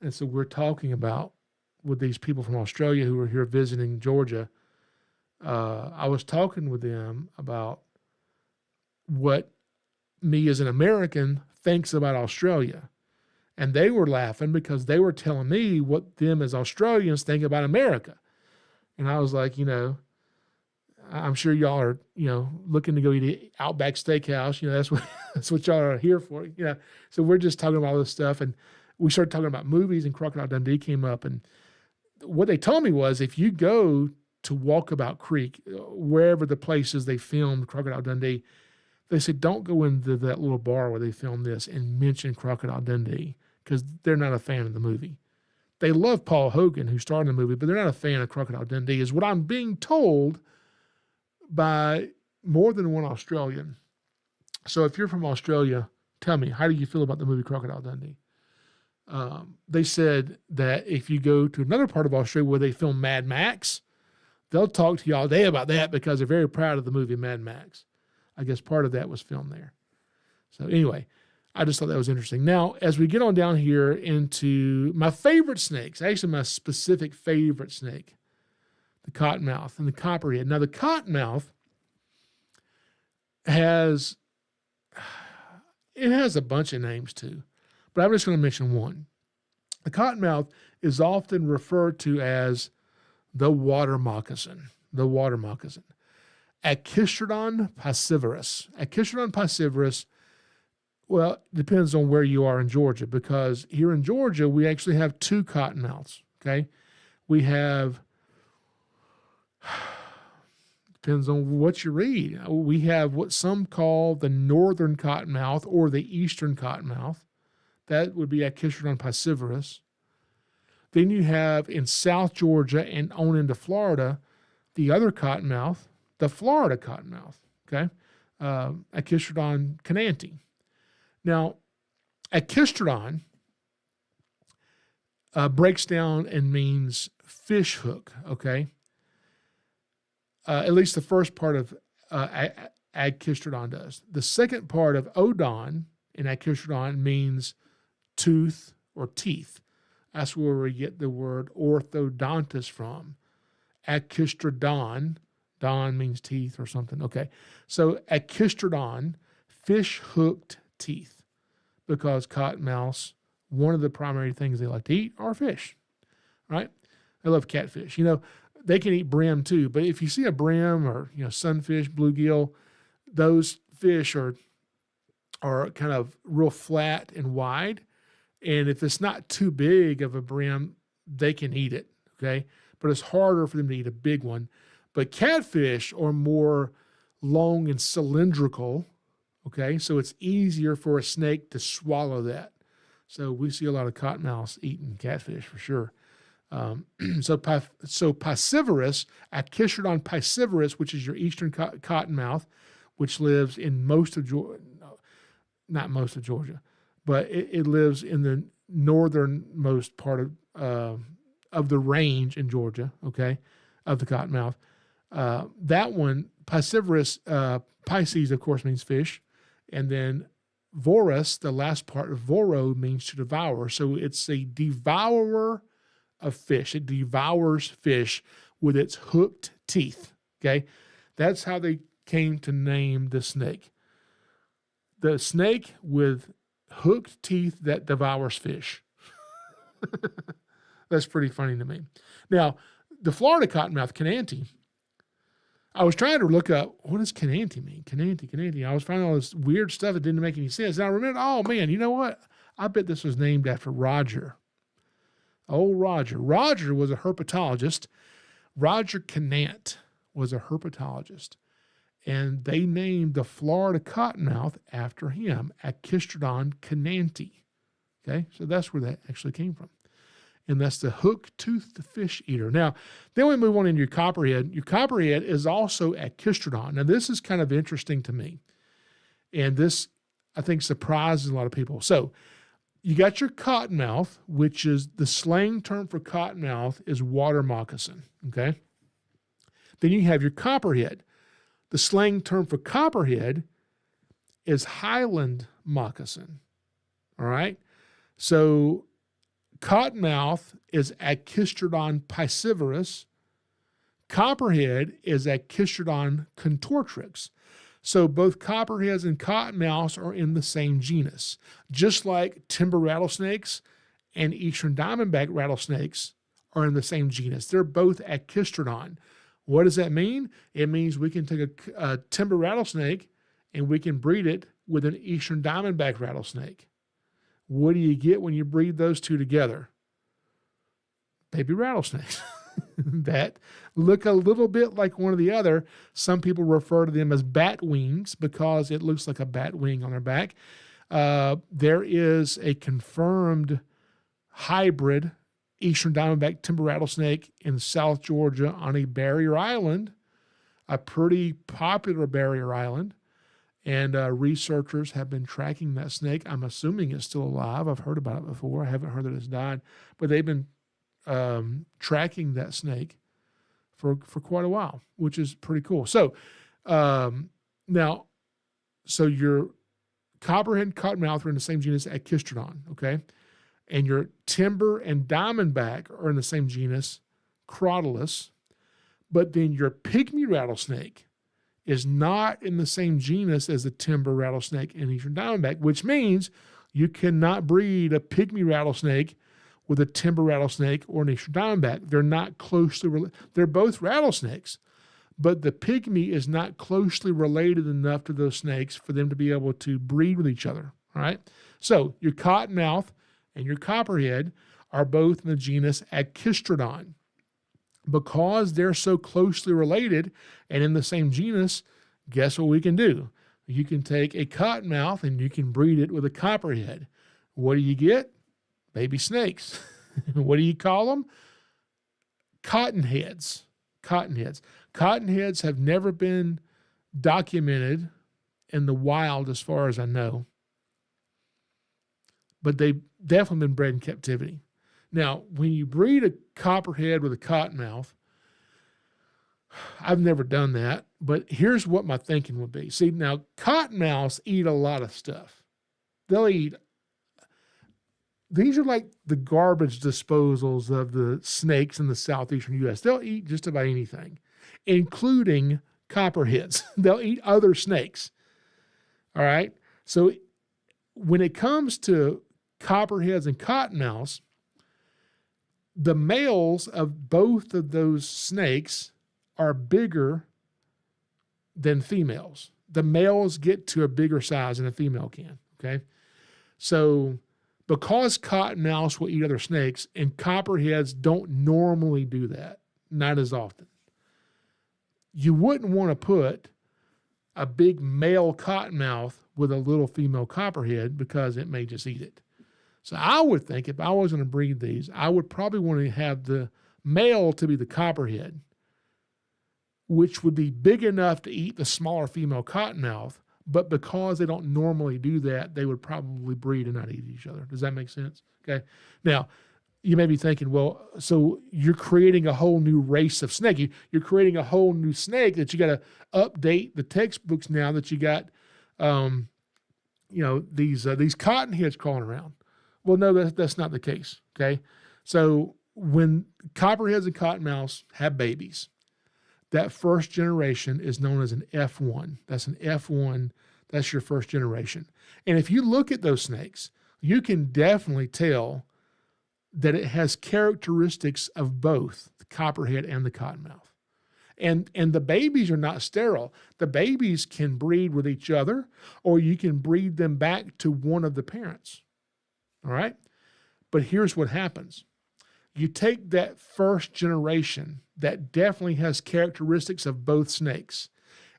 S1: And so we're talking about with these people from Australia who were here visiting Georgia. I was talking with them about what me as an American thinks about Australia. And they were laughing because they were telling me what them as Australians think about America. And I was like, I'm sure y'all are, looking to go eat at Outback Steakhouse. That's what y'all are here for. So we're just talking about all this stuff. And we started talking about movies, and Crocodile Dundee came up. And what they told me was, if you go to Walkabout Creek, wherever the places they filmed Crocodile Dundee, they said, don't go into that little bar where they filmed this and mention Crocodile Dundee, because they're not a fan of the movie. They love Paul Hogan, who starred in the movie, but they're not a fan of Crocodile Dundee, is what I'm being told by more than one Australian. So if you're from Australia, tell me, how do you feel about the movie Crocodile Dundee? They said that if you go to another part of Australia where they film Mad Max, they'll talk to you all day about that because they're very proud of the movie Mad Max. I guess part of that was filmed there. So anyway, I just thought that was interesting. Now, as we get on down here into my favorite snakes, actually my specific favorite snake, the cottonmouth and the copperhead. Now, the cottonmouth has a bunch of names too, but I'm just going to mention one. The cottonmouth is often referred to as the water moccasin, Achistrodon pacivorus. Achistrodon pacivorus, well, depends on where you are in Georgia, because here in Georgia, we actually have two cottonmouths, okay? We have, depends on what you read. We have what some call the northern cottonmouth or the eastern cottonmouth. That would be Achistrodon pacivorus. Then you have in South Georgia and on into Florida, the other cottonmouth, the Florida cottonmouth, okay? Achistrodon cananti. Now, Achistrodon breaks down and means fish hook, okay? At least the first part of Achistrodon does. The second part of odon in Achistrodon means tooth or teeth. That's where we get the word orthodontist from. Achistrodon, don means teeth or something. Okay, so Achistrodon, fish-hooked teeth, because cottonmouths, one of the primary things they like to eat are fish, right? They love catfish. They can eat brim too, but if you see a brim or sunfish, bluegill, those fish are kind of real flat and wide. And if it's not too big of a brim, they can eat it, okay? But it's harder for them to eat a big one. But catfish are more long and cylindrical, okay? So it's easier for a snake to swallow that. So we see a lot of cottonmouths eating catfish for sure. So piscivorous, Achistrodon piscivorous, which is your eastern cottonmouth, which lives in most of Georgia, not most of Georgia, but it lives in the northernmost part of the range in Georgia, okay, of the cottonmouth. That one, piscivorous, Pisces, of course, means fish. And then vorus, the last part of voro, means to devour. So it's a devourer of fish. It devours fish with its hooked teeth, okay? That's how they came to name the snake. The snake with hooked teeth that devours fish. That's pretty funny to me. Now, the Florida cottonmouth, Canante, I was trying to look up, what does Canante mean? Canante. I was finding all this weird stuff that didn't make any sense. And I remember, oh man, you know what? I bet this was named after Roger. Old Roger. Roger was a herpetologist. Roger Canant was a herpetologist. And they named the Florida cottonmouth after him, Achistrodon cananti. Okay, so that's where that actually came from. And that's the hook-toothed fish eater. Now, then we move on into your copperhead. Your copperhead is also Achistrodon. Now, this is kind of interesting to me. And this, I think, surprises a lot of people. So, you got your cottonmouth, which is the slang term for cottonmouth is water moccasin, okay? Then you have your copperhead. The slang term for copperhead is highland moccasin, all right? So, cottonmouth is Achistrodon piscivorus. Copperhead is Achistrodon contortrix. So both copperheads and cottonmouths are in the same genus. Just like timber rattlesnakes and eastern diamondback rattlesnakes are in the same genus. They're both Achistrodon. What does that mean? It means we can take a timber rattlesnake and we can breed it with an eastern diamondback rattlesnake. What do you get when you breed those two together? Baby rattlesnakes that look a little bit like one or the other. Some people refer to them as bat wings because it looks like a bat wing on their back. There is a confirmed hybrid eastern diamondback timber rattlesnake in South Georgia on a barrier island, a pretty popular barrier island. And researchers have been tracking that snake. I'm assuming it's still alive. I've heard about it before. I haven't heard that it's died. But they've been tracking that snake for quite a while, which is pretty cool. So now, so your copperhead and cottonmouth are in the same genus Achistrodon, okay? And your timber and diamondback are in the same genus Crotalus. But then your pygmy rattlesnake is not in the same genus as the timber rattlesnake and eastern diamondback, which means you cannot breed a pygmy rattlesnake with a timber rattlesnake or an eastern diamondback. They're not closely related. They're both rattlesnakes, but the pygmy is not closely related enough to those snakes for them to be able to breed with each other, all right? So your cottonmouth and your copperhead are both in the genus Achistrodon. Because they're so closely related and in the same genus, guess what we can do? You can take a cottonmouth and you can breed it with a copperhead. What do you get? Baby snakes. What do you call them? Cottonheads. Cottonheads. Cottonheads have never been documented in the wild as far as I know. But they've definitely been bred in captivity. Now, when you breed a copperhead with a cottonmouth, I've never done that, but here's what my thinking would be. See, now, cottonmouths eat a lot of stuff. They'll eat, these are like the garbage disposals of the snakes in the southeastern U.S. They'll eat just about anything, including copperheads. They'll eat other snakes, all right? So when it comes to copperheads and cottonmouths, the males of both of those snakes are bigger than females. The males get to a bigger size than a female can, okay? So because cottonmouths will eat other snakes and copperheads don't normally do that, not as often. you wouldn't want to put a big male cottonmouth with a little female copperhead because it may just eat it. So I would think if I was going to breed these, I would probably want to have the male to be the copperhead, which would be big enough to eat the smaller female cottonmouth, but because they don't normally do that, they would probably breed and not eat each other. Does that make sense? Okay. Now, you may be thinking, well, so you're creating a whole new race of snake. You're creating a whole new snake that you got to update the textbooks now that you got, these cottonheads crawling around. Well, no, that's not the case. Okay. So when copperheads and cottonmouths have babies, that first generation is known as an F1. That's an F1. That's your first generation. And if you look at those snakes, you can definitely tell that it has characteristics of both the copperhead and the cottonmouth. And the babies are not sterile. The babies can breed with each other, or you can breed them back to one of the parents. All right? But here's what happens. You take that first generation that definitely has characteristics of both snakes,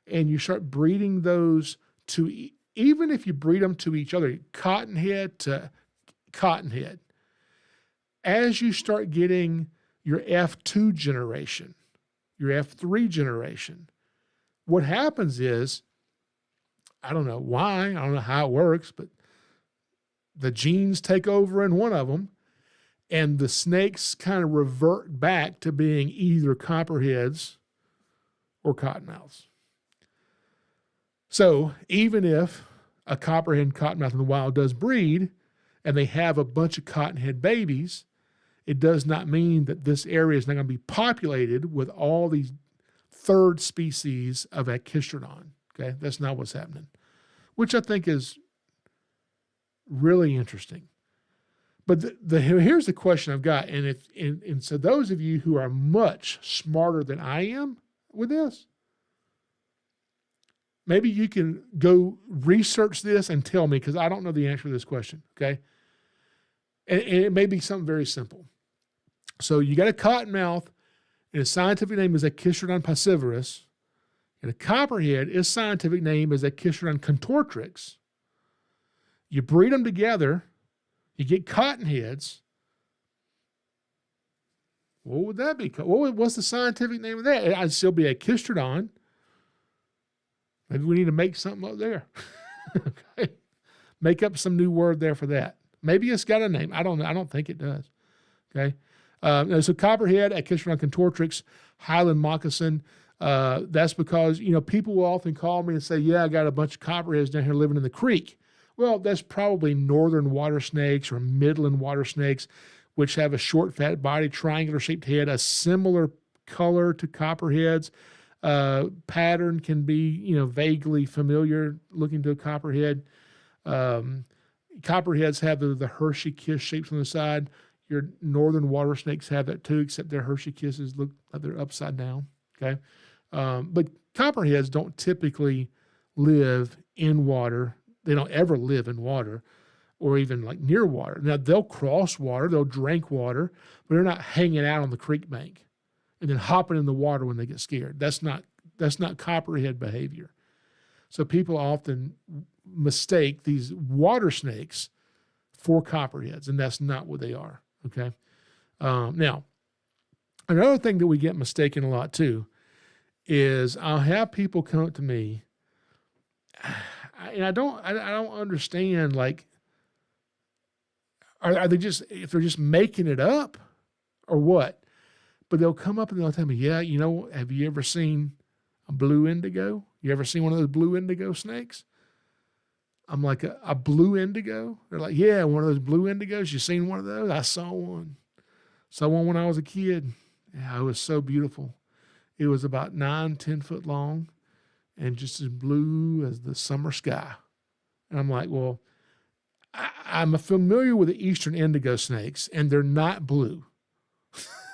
S1: and you start breeding those to, even if you breed them to each other, cottonhead to cottonhead, as you start getting your F2 generation, your F3 generation, what happens is, I don't know why, I don't know how it works, but the genes take over in one of them, and the snakes kind of revert back to being either copperheads or cottonmouths. So even if a copperhead and cottonmouth in the wild does breed, and they have a bunch of cottonhead babies, it does not mean that this area is not going to be populated with all these third species of Echistrodon. Okay, that's not what's happening, which I think is really interesting. But here's the question I've got, and so those of you who are much smarter than I am with this, maybe you can go research this and tell me, because I don't know the answer to this question. Okay. And it may be something very simple. So you got a cottonmouth, and its scientific name is Echistrodon pacivorus, and a copperhead, its scientific name is Echistrodon contortrix. You breed them together, you get cottonheads. What would that be? What's the scientific name of that? It'd still be Echistrodon. Maybe we need to make something up there. Okay. Make up some new word there for that. Maybe it's got a name. I don't know. I don't think it does. Okay. So Copperhead, Echistrodon contortrix, Highland moccasin. That's because, people will often call me and say, yeah, I got a bunch of copperheads down here living in the creek. Well, that's probably northern water snakes or midland water snakes, which have a short, fat body, triangular-shaped head, a similar color to copperheads. Pattern can be, vaguely familiar looking to a copperhead. Copperheads have the Hershey kiss shapes on the side. Your northern water snakes have that too, except their Hershey kisses look like they're upside down. Okay. But copperheads don't typically live in water. They don't ever live in water or even like near water. Now they'll cross water, they'll drink water, but they're not hanging out on the creek bank and then hopping in the water when they get scared. That's not copperhead behavior. So people often mistake these water snakes for copperheads, and that's not what they are. Okay. Now, another thing that we get mistaken a lot too is I'll have people come up to me, and I don't understand, like, are they just, if they're just making it up or what? But they'll come up and they'll tell me, yeah, have you ever seen a blue indigo? You ever seen one of those blue indigo snakes? I'm like, a blue indigo? They're like, yeah, one of those blue indigos. You seen one of those? I saw one. Saw one when I was a kid. Yeah, it was so beautiful. It was about 9-10 foot long and just as blue as the summer sky. And I'm like, well, I'm familiar with the eastern indigo snakes, and they're not blue.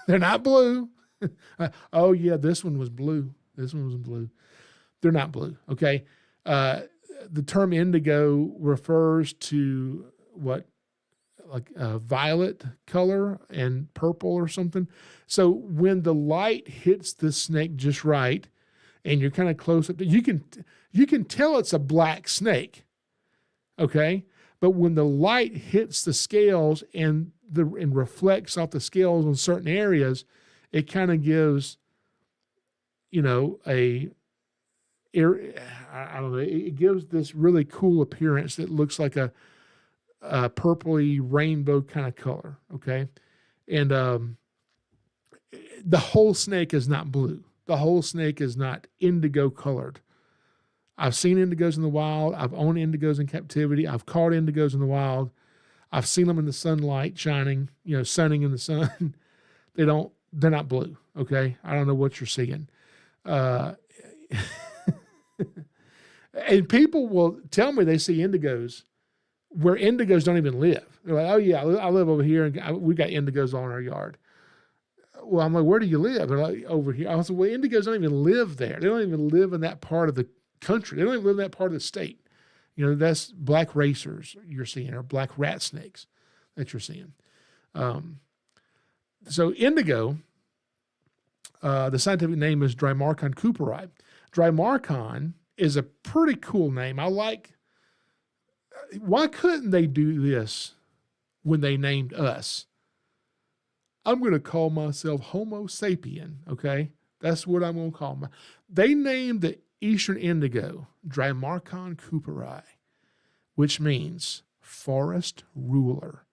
S1: They're not blue. Oh, yeah, this one was blue. This one was blue. They're not blue, okay? The term indigo refers to what, like a violet color and purple or something. So when the light hits the snake just right, and you're kind of close up, you can tell it's a black snake, okay? But when the light hits the scales and reflects off the scales on certain areas, it kind of gives, I don't know, it gives this really cool appearance that looks like a purpley rainbow kind of color, okay? And the whole snake is not blue. The whole snake is not indigo colored. I've seen indigos in the wild. I've owned indigos in captivity. I've caught indigos in the wild. I've seen them in the sunlight shining, sunning in the sun. They're not blue, okay? I don't know what you're seeing. And people will tell me they see indigos where indigos don't even live. They're like, oh yeah, I live over here and we got indigos all in our yard. Well, I'm like, where do you live? They're like, over here. I was like, well, indigos don't even live there. They don't even live in that part of the country. They don't even live in that part of the state. That's black racers you're seeing, or black rat snakes that you're seeing. So indigo, the scientific name is Drymarchon cooperi. Drymarchon is a pretty cool name. Why couldn't they do this when they named us? I'm going to call myself Homo sapien, okay? That's what I'm going to call myself. They named the eastern indigo Drymarchon cooperi, which means forest ruler.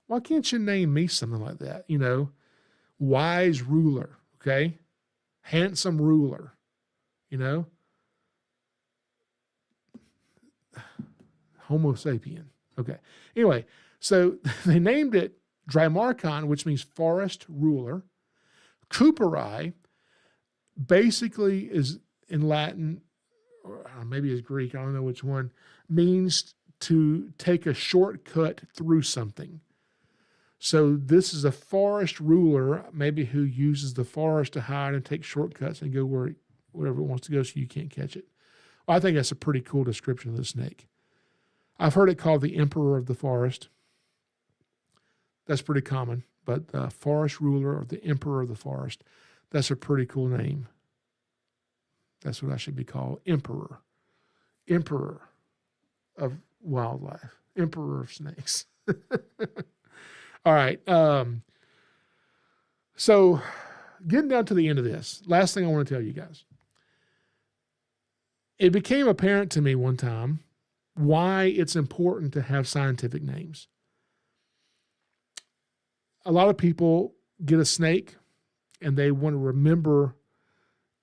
S1: Why can't you name me something like that? Wise ruler, okay? Handsome ruler, Homo sapien. Okay. Anyway, so they named it Drymarchon, which means forest ruler. Cooperi basically is in Latin, or maybe it's Greek, I don't know which one, means to take a shortcut through something. So this is a forest ruler, maybe who uses the forest to hide and take shortcuts and go wherever it wants to go so you can't catch it. Well, I think that's a pretty cool description of the snake. I've heard it called the emperor of the forest. That's pretty common, but the forest ruler or the emperor of the forest, that's a pretty cool name. That's what I should be called, emperor. Emperor of wildlife, emperor of snakes. All right. So getting down to the end of this, last thing I want to tell you guys. It became apparent to me one time why it's important to have scientific names. A lot of people get a snake and they want to remember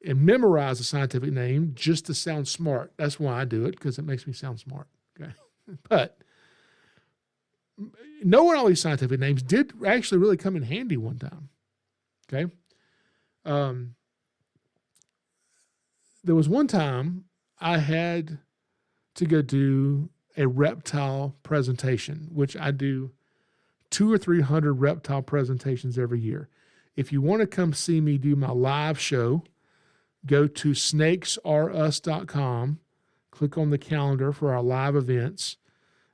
S1: and memorize a scientific name just to sound smart. That's why I do it, because it makes me sound smart. Okay. But knowing all these scientific names did actually really come in handy one time. Okay. There was one time I had to go do a reptile presentation, which I do 200 or 300 reptile presentations every year. If you want to come see me do my live show, go to SnakesAreUs.com, click on the calendar for our live events,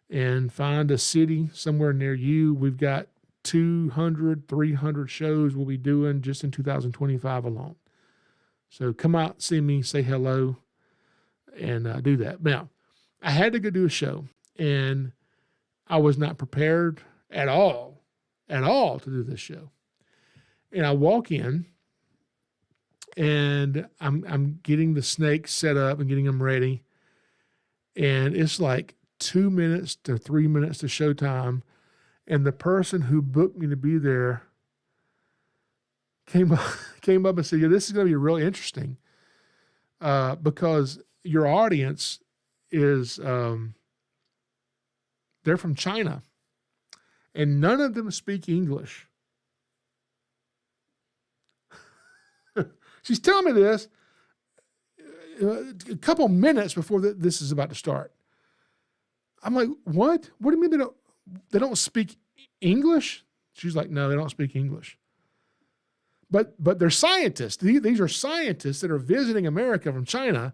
S1: and find a city somewhere near you. We've got 200, 300 shows we'll be doing just in 2025 alone. So come out, see me, say hello, and do that. Now, I had to go do a show, and I was not prepared at all to do this show. And I walk in, and I'm getting the snakes set up and getting them ready, and it's like 2 minutes to 3 minutes to showtime, and the person who booked me to be there came up and said, "Yeah, this is going to be really interesting because your audience is they're from China, and none of them speak English." She's telling me this a couple minutes before this is about to start. I'm like, what? What do you mean they don't speak English? She's like, no, they don't speak English. But they're scientists. These are scientists that are visiting America from China,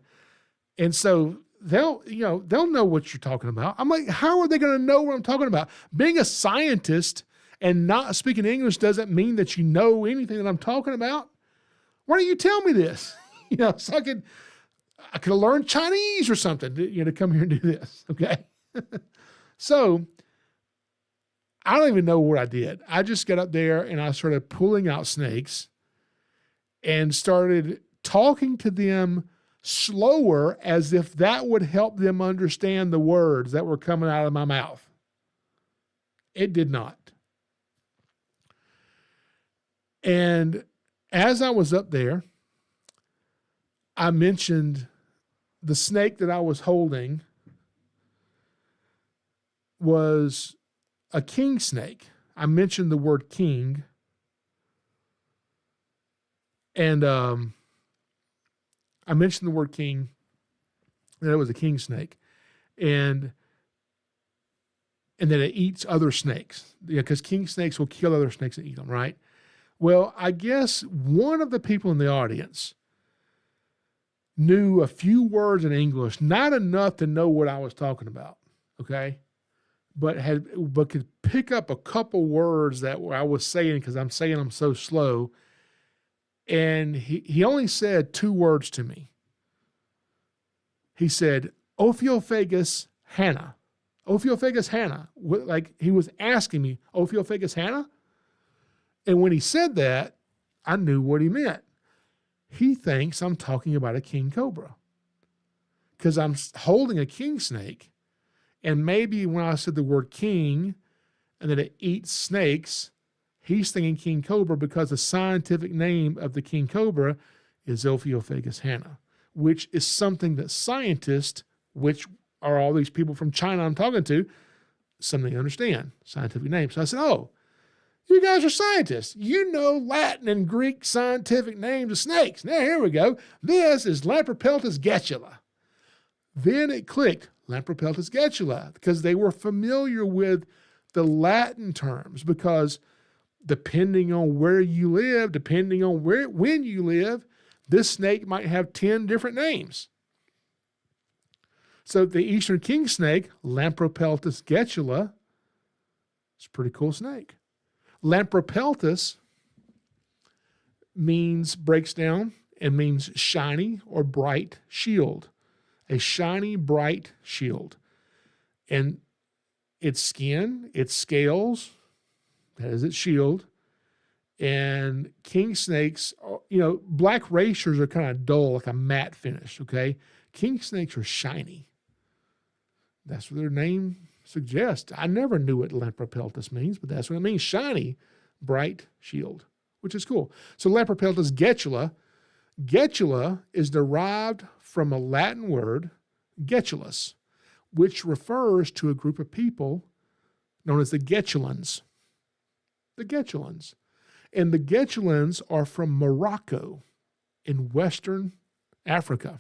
S1: and so they'll know what you're talking about. I'm like, how are they going to know what I'm talking about? Being a scientist and not speaking English doesn't mean that you know anything that I'm talking about. Why don't you tell me this? So I could have learned Chinese or something to come here and do this. Okay. So I don't even know what I did. I just got up there and I started pulling out snakes and started talking to them slower as if that would help them understand the words that were coming out of my mouth. It did not. And as I was up there, I mentioned the snake that I was holding was a king snake. I mentioned the word king. And I mentioned the word king, that it was a king snake. And that it eats other snakes. Because king snakes will kill other snakes and eat them, right? Well, I guess one of the people in the audience knew a few words in English, not enough to know what I was talking about, okay? But could pick up a couple words that I was saying because I'm saying them so slow. And he only said 2 words to me. He said, Ophiophagus hannah. Ophiophagus hannah. Like he was asking me, Ophiophagus hannah? And when he said that, I knew what he meant. He thinks I'm talking about a king cobra because I'm holding a king snake. And maybe when I said the word king and that it eats snakes, he's thinking king cobra because the scientific name of the king cobra is Ophiophagus hannah, which is something that scientists, which are all these people from China I'm talking to, something they understand, scientific name. So I said, oh, you guys are scientists. You know Latin and Greek scientific names of snakes. Now, here we go. This is Lampropeltis getula. Then it clicked, Lampropeltis getula, because they were familiar with the Latin terms, because depending on where you live, depending on when you live, this snake might have 10 different names. So the eastern king snake, Lampropeltis getula, is a pretty cool snake. Lampropeltis breaks down and means shiny or bright shield. A shiny, bright shield. And its skin, its scales, that is its shield. And king snakes, black racers are kind of dull, like a matte finish, okay? King snakes are shiny. That's what their name suggests. I never knew what Lampropeltis means, but that's what it means. Shiny, bright shield, which is cool. So Lampropeltis getula. Getula is derived from a Latin word, getulus, which refers to a group of people known as the Getulans. The Getulans. And the Getulans are from Morocco in Western Africa.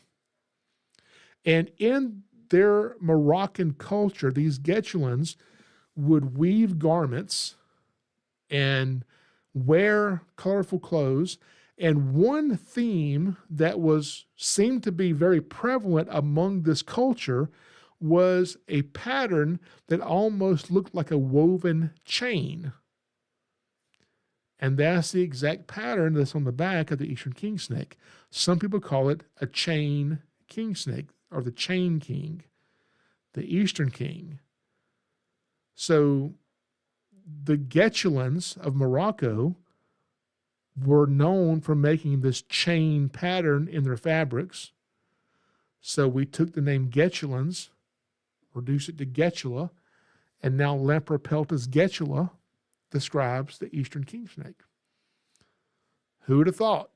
S1: And in their Moroccan culture, these Getulans would weave garments and wear colorful clothes. And one theme that seemed to be very prevalent among this culture was a pattern that almost looked like a woven chain. And that's the exact pattern that's on the back of the eastern king snake. Some people call it a chain king snake, or the chain king, the eastern king. So the Getulans of Morocco were known for making this chain pattern in their fabrics. So we took the name Getulans, reduced it to Getula, and now Lampropeltis getula describes the eastern king snake. Who would have thought?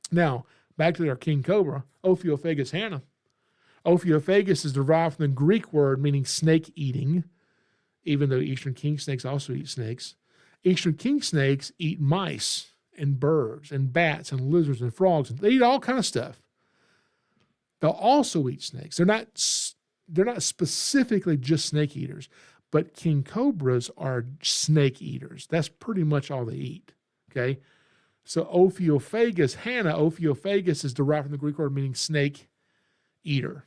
S1: Now, back to our king cobra, Ophiophagus hannah. Ophiophagus is derived from the Greek word meaning snake eating, even though eastern king snakes also eat snakes. Eastern king snakes eat mice and birds and bats and lizards and frogs. They eat all kind of stuff. They'll also eat snakes. They're not specifically just snake eaters, but king cobras are snake eaters. That's pretty much all they eat. Okay? So Ophiophagus hannah, Ophiophagus is derived from the Greek word meaning snake eater.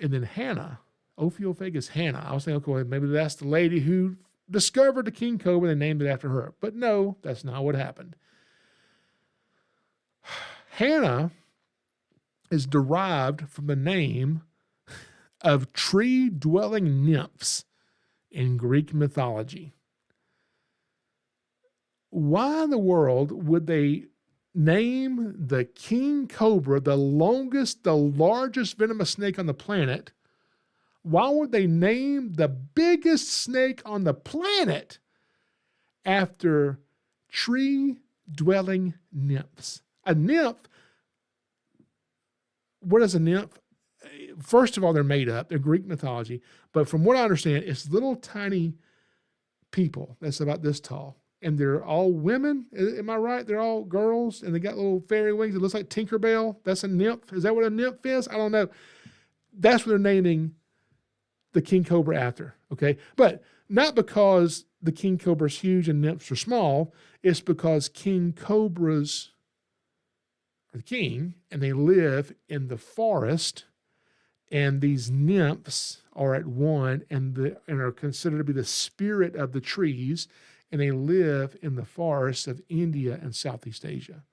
S1: And then hannah, Ophiophagus hannah. I was thinking, okay, well, maybe that's the lady who discovered the king cobra and they named it after her. But no, that's not what happened. Hannah is derived from the name of tree-dwelling nymphs in Greek mythology. Why in the world would they name the king cobra, the largest venomous snake on the planet? Why would they name the biggest snake on the planet after tree-dwelling nymphs? A nymph, what is a nymph? First of all, they're made up. They're Greek mythology. But from what I understand, it's little tiny people that's about this tall. And they're all women. Am I right? They're all girls, and they got little fairy wings. It looks like Tinkerbell. That's a nymph. Is that what a nymph is? I don't know. That's what they're naming the king cobra after, okay? But not because the king cobra is huge and nymphs are small. It's because king cobras are the king, and they live in the forest, and these nymphs are at one and are considered to be the spirit of the trees, and they live in the forests of India and Southeast Asia.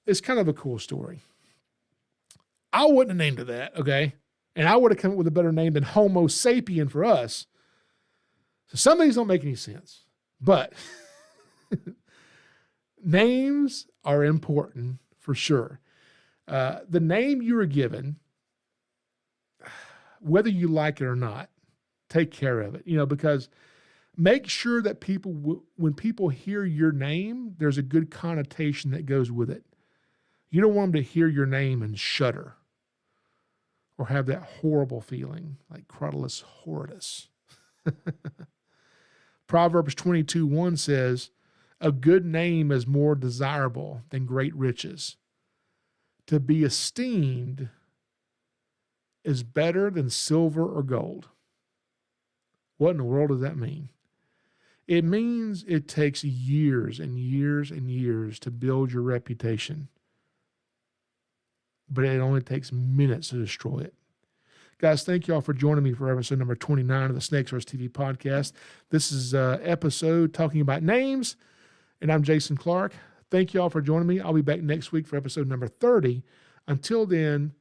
S1: It's kind of a cool story. I wouldn't have named it that, okay? And I would have come up with a better name than Homo sapien for us. So some of these don't make any sense. But names are important for sure. The name you were given, whether you like it or not, take care of it, because make sure that when people hear your name, there's a good connotation that goes with it. You don't want them to hear your name and shudder or have that horrible feeling like Crotulus horridus. Proverbs 22:1 says, a good name is more desirable than great riches. To be esteemed is better than silver or gold. What in the world does that mean? It means it takes years and years and years to build your reputation, but it only takes minutes to destroy it. Guys, thank you all for joining me for episode number 29 of the SnakesAreUsTV Podcast. This is an episode talking about names, and I'm Jason Clark. Thank you all for joining me. I'll be back next week for episode number 30. Until then,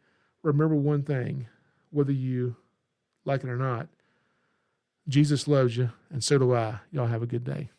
S1: remember one thing, whether you like it or not, Jesus loves you, and so do I. Y'all have a good day.